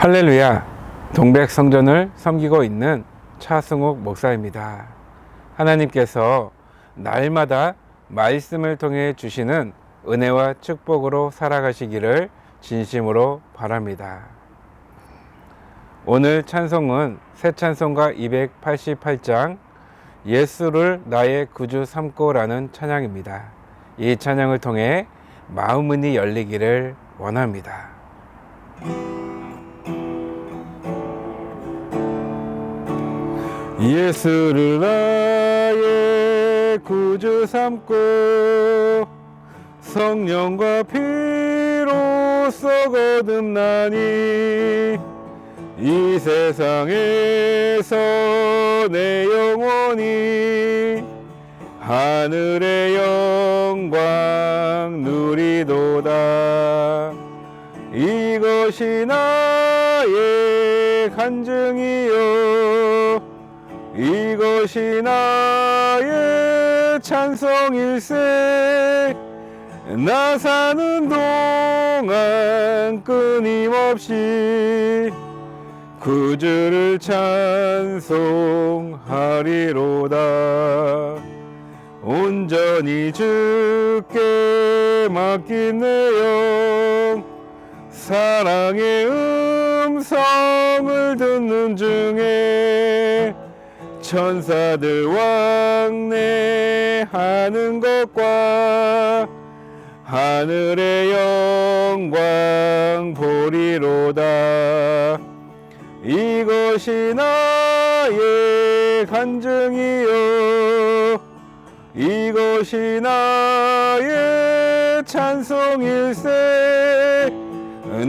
할렐루야, 동백성전을 섬기고 있는 차승욱 목사입니다. 하나님께서 날마다 말씀을 통해 주시는 은혜와 축복으로 살아가시기를 진심으로 바랍니다. 오늘 찬송은 새 찬송가 288장 예수를 나의 구주 삼고라는 찬양입니다. 이 찬양을 통해 마음문이 열리기를 원합니다. 예수를 나의 구주 삼고 성령과 피로써 거듭나니 이 세상에서 내 영혼이 하늘의 영광 누리도다. 이것이 나의 간증이요 이것이 나의 찬송일세. 나 사는 동안 끊임없이 구주를 찬송하리로다. 온전히 주께 맡긴 내 영 사랑의 음성을 듣는 중에 천사들 왕래하는 것과 하늘의 영광 보리로다. 이것이 나의 간증이요 이것이 나의 찬송일세.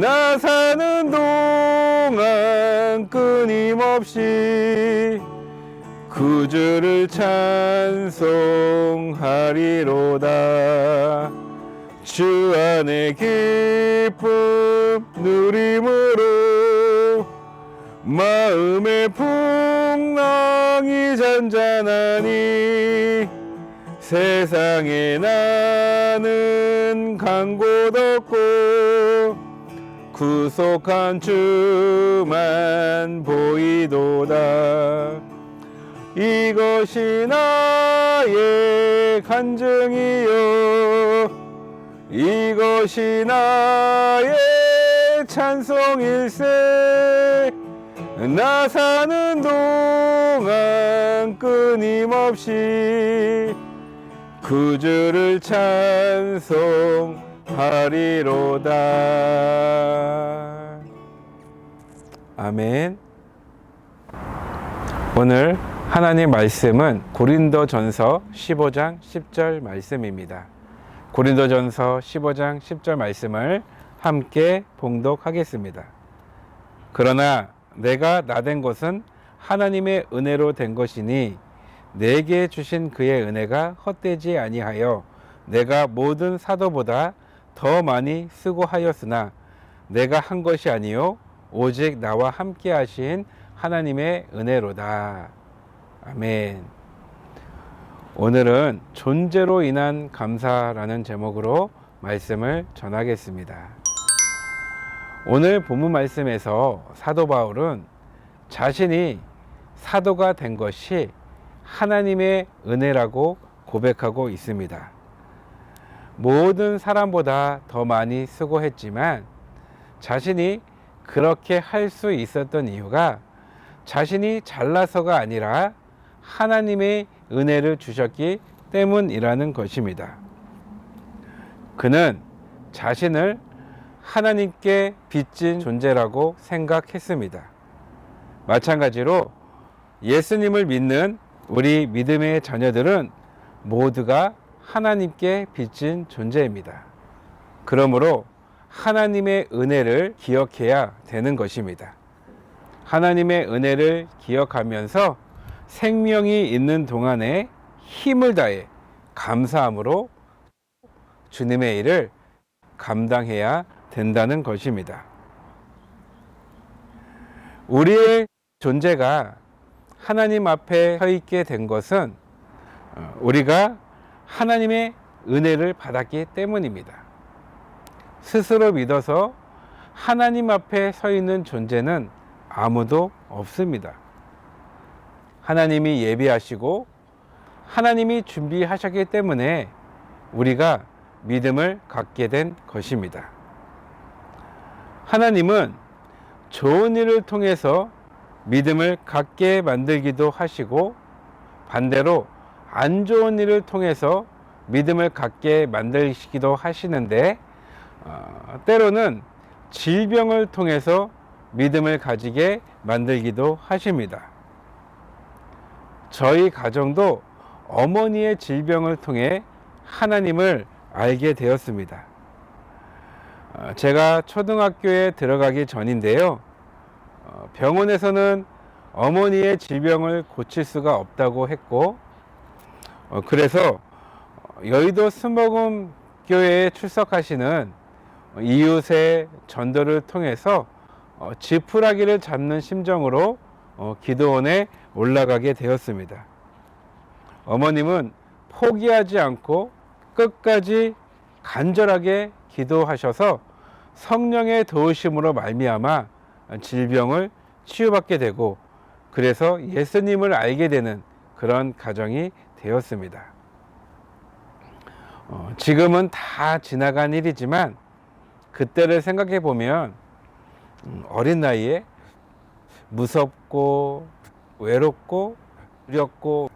나 사는 동안 끊임없이 구주를 찬송하리로다. 주 안에 기쁨 누림으로 마음의 풍랑이 잔잔하니 세상에 나는 간 곳 없고 구속한 주만 보이도다. 이것이 나의 간증이요 이것이 나의 찬송일세. 나 사는 동안 끊임없이 구주를 찬송하리로다. 아멘. 오늘 하나님 말씀은 고린도전서 15장 10절 말씀입니다. 고린도전서 15장 10절 말씀을 함께 봉독하겠습니다. 그러나 내가 나된 것은 하나님의 은혜로 된 것이니 내게 주신 그의 은혜가 헛되지 아니하여 내가 모든 사도보다 더 많이 수고하였으나 내가 한 것이 아니요 오직 나와 함께 하신 하나님의 은혜로다. 아멘. 오늘은 존재로 인한 감사라는 제목으로 말씀을 전하겠습니다. 오늘 본문 말씀에서 사도 바울은 자신이 사도가 된 것이 하나님의 은혜라고 고백하고 있습니다. 모든 사람보다 더 많이 수고했지만 자신이 그렇게 할 수 있었던 이유가 자신이 잘나서가 아니라 하나님의 은혜를 주셨기 때문이라는 것입니다. 그는 자신을 하나님께 빚진 존재라고 생각했습니다. 마찬가지로 예수님을 믿는 우리 믿음의 자녀들은 모두가 하나님께 빚진 존재입니다. 그러므로 하나님의 은혜를 기억해야 되는 것입니다. 하나님의 은혜를 기억하면서 생명이 있는 동안에 힘을 다해 감사함으로 주님의 일을 감당해야 된다는 것입니다. 우리의 존재가 하나님 앞에 서 있게 된 것은 우리가 하나님의 은혜를 받았기 때문입니다. 스스로 믿어서 하나님 앞에 서 있는 존재는 아무도 없습니다. 하나님이 예비하시고 하나님이 준비하셨기 때문에 우리가 믿음을 갖게 된 것입니다. 하나님은 좋은 일을 통해서 믿음을 갖게 만들기도 하시고 반대로 안 좋은 일을 통해서 믿음을 갖게 만드시기도 하시는데 때로는 질병을 통해서 믿음을 가지게 만들기도 하십니다. 저희 가정도 어머니의 질병을 통해 하나님을 알게 되었습니다. 제가 초등학교에 들어가기 전인데요. 병원에서는 어머니의 질병을 고칠 수가 없다고 했고 그래서 여의도 스모금 교회에 출석하시는 이웃의 전도를 통해서 지푸라기를 잡는 심정으로 기도원에 올라가게 되었습니다. 어머님은 포기하지 않고 끝까지 간절하게 기도하셔서 성령의 도우심으로 말미암아 질병을 치유받게 되고 그래서 예수님을 알게 되는 그런 가정이 되었습니다. 지금은 다 지나간 일이지만 그때를 생각해 보면 어린 나이에 무섭고 외롭고 두렵고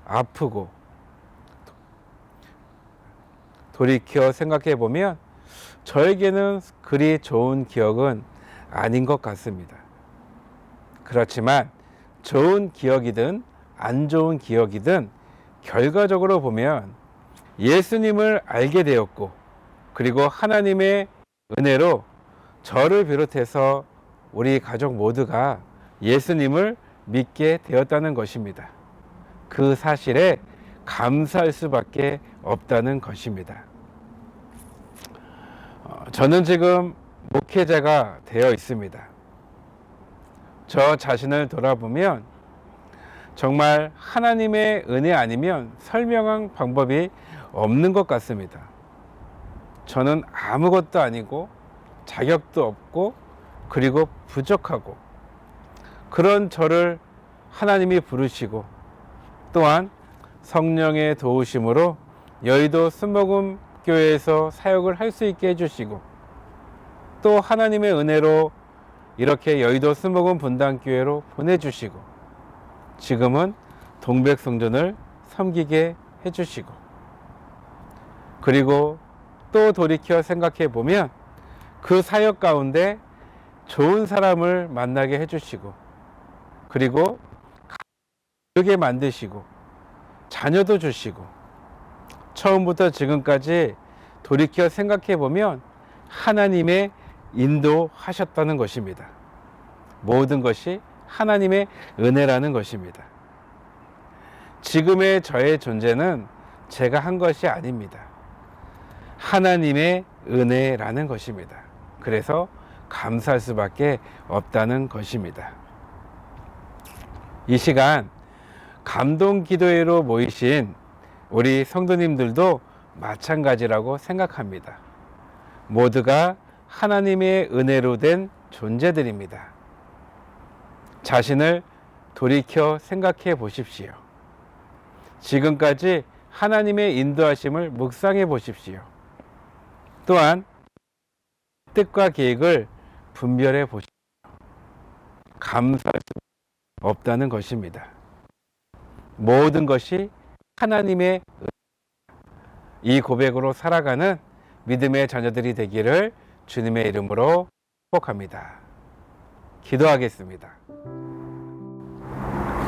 아프고 돌이켜 생각해 보면 저에게는 그리 좋은 기억은 아닌 것 같습니다. 그렇지만 좋은 기억이든 안 좋은 기억이든 결과적으로 보면 예수님을 알게 되었고 그리고 하나님의 은혜로 저를 비롯해서 우리 가족 모두가 예수님을 믿게 되었다는 것입니다. 그 사실에 감사할 수밖에 없다는 것입니다. 저는 지금 목회자가 되어 있습니다. 저 자신을 돌아보면 정말 하나님의 은혜 아니면 설명한 방법이 없는 것 같습니다. 저는 아무것도 아니고 자격도 없고 그리고 부족하고 그런 저를 하나님이 부르시고 또한 성령의 도우심으로 여의도 스모금 교회에서 사역을 할 수 있게 해주시고 또 하나님의 은혜로 이렇게 여의도 스모금 분당교회로 보내주시고 지금은 동백성전을 섬기게 해주시고 그리고 또 돌이켜 생각해 보면 그 사역 가운데 좋은 사람을 만나게 해주시고 그리고 가르게 만드시고 자녀도 주시고 처음부터 지금까지 돌이켜 생각해 보면 하나님의 인도하셨다는 것입니다. 모든 것이 하나님의 은혜라는 것입니다. 지금의 저의 존재는 제가 한 것이 아닙니다. 하나님의 은혜라는 것입니다. 그래서 감사할 수밖에 없다는 것입니다. 이 시간 감동 기도회로 모이신 우리 성도님들도 마찬가지라고 생각합니다. 모두가 하나님의 은혜로 된 존재들입니다. 자신을 돌이켜 생각해 보십시오. 지금까지 하나님의 인도하심을 묵상해 보십시오. 또한 뜻과 계획을 분별해 보십시오. 감사할 수 없다는 것입니다. 모든 것이 하나님의 이 고백으로 살아가는 믿음의 자녀들이 되기를 주님의 이름으로 축복합니다. 기도하겠습니다.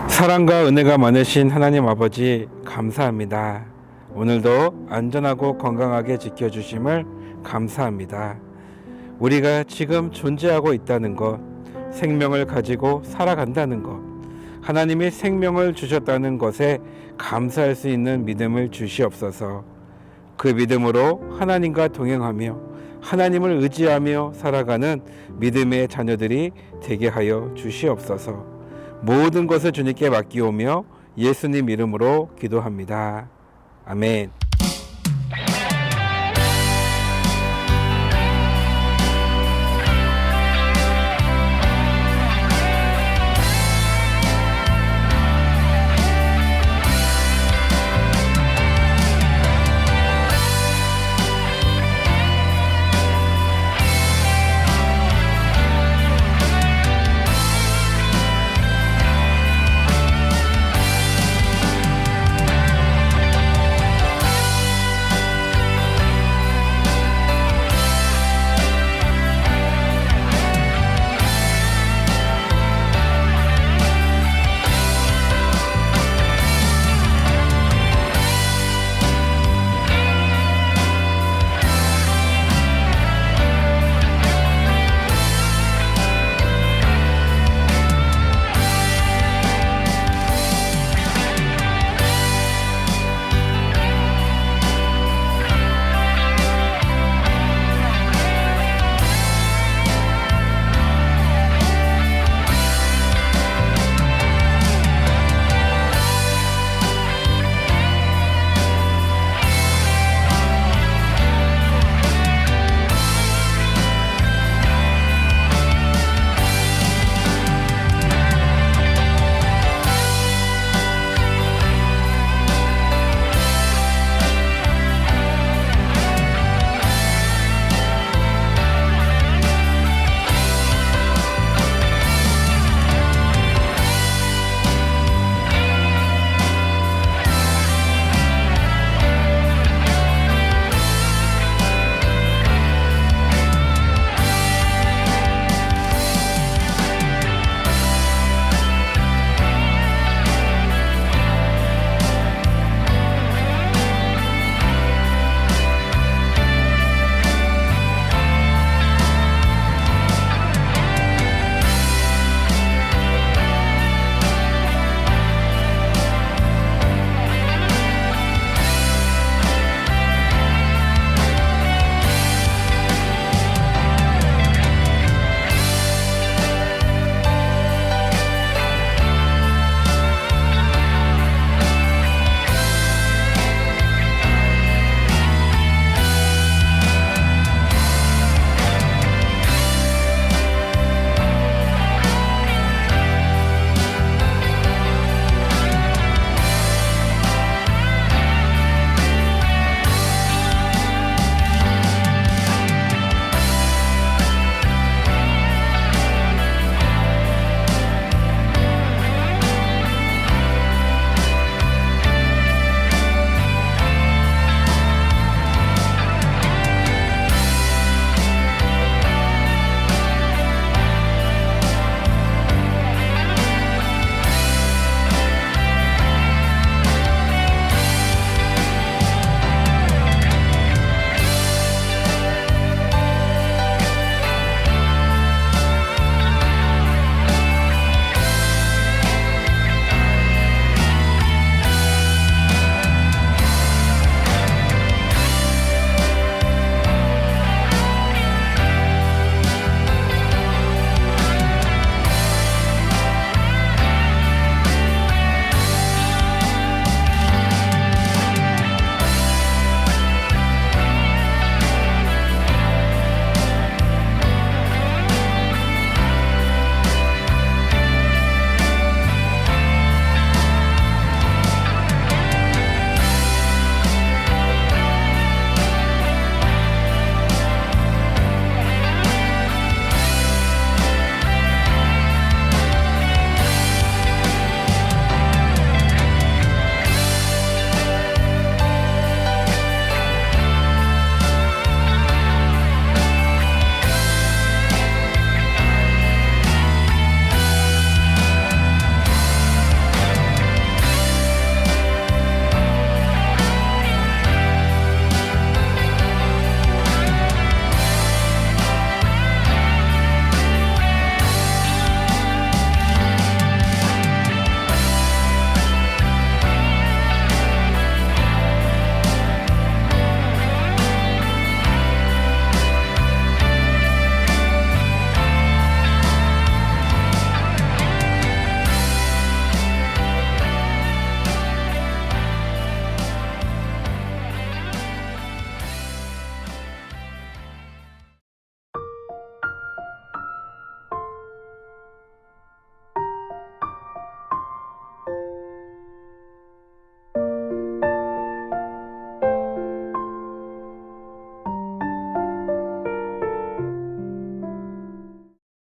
사랑과 은혜가 많으신 하나님 아버지 감사합니다. 오늘도 안전하고 건강하게 지켜주심을 감사합니다. 우리가 지금 존재하고 있다는 것, 생명을 가지고 살아간다는 것, 하나님이 생명을 주셨다는 것에 감사할 수 있는 믿음을 주시옵소서. 그 믿음으로 하나님과 동행하며 하나님을 의지하며 살아가는 믿음의 자녀들이 되게 하여 주시옵소서. 모든 것을 주님께 맡기오며 예수님 이름으로 기도합니다. 아멘.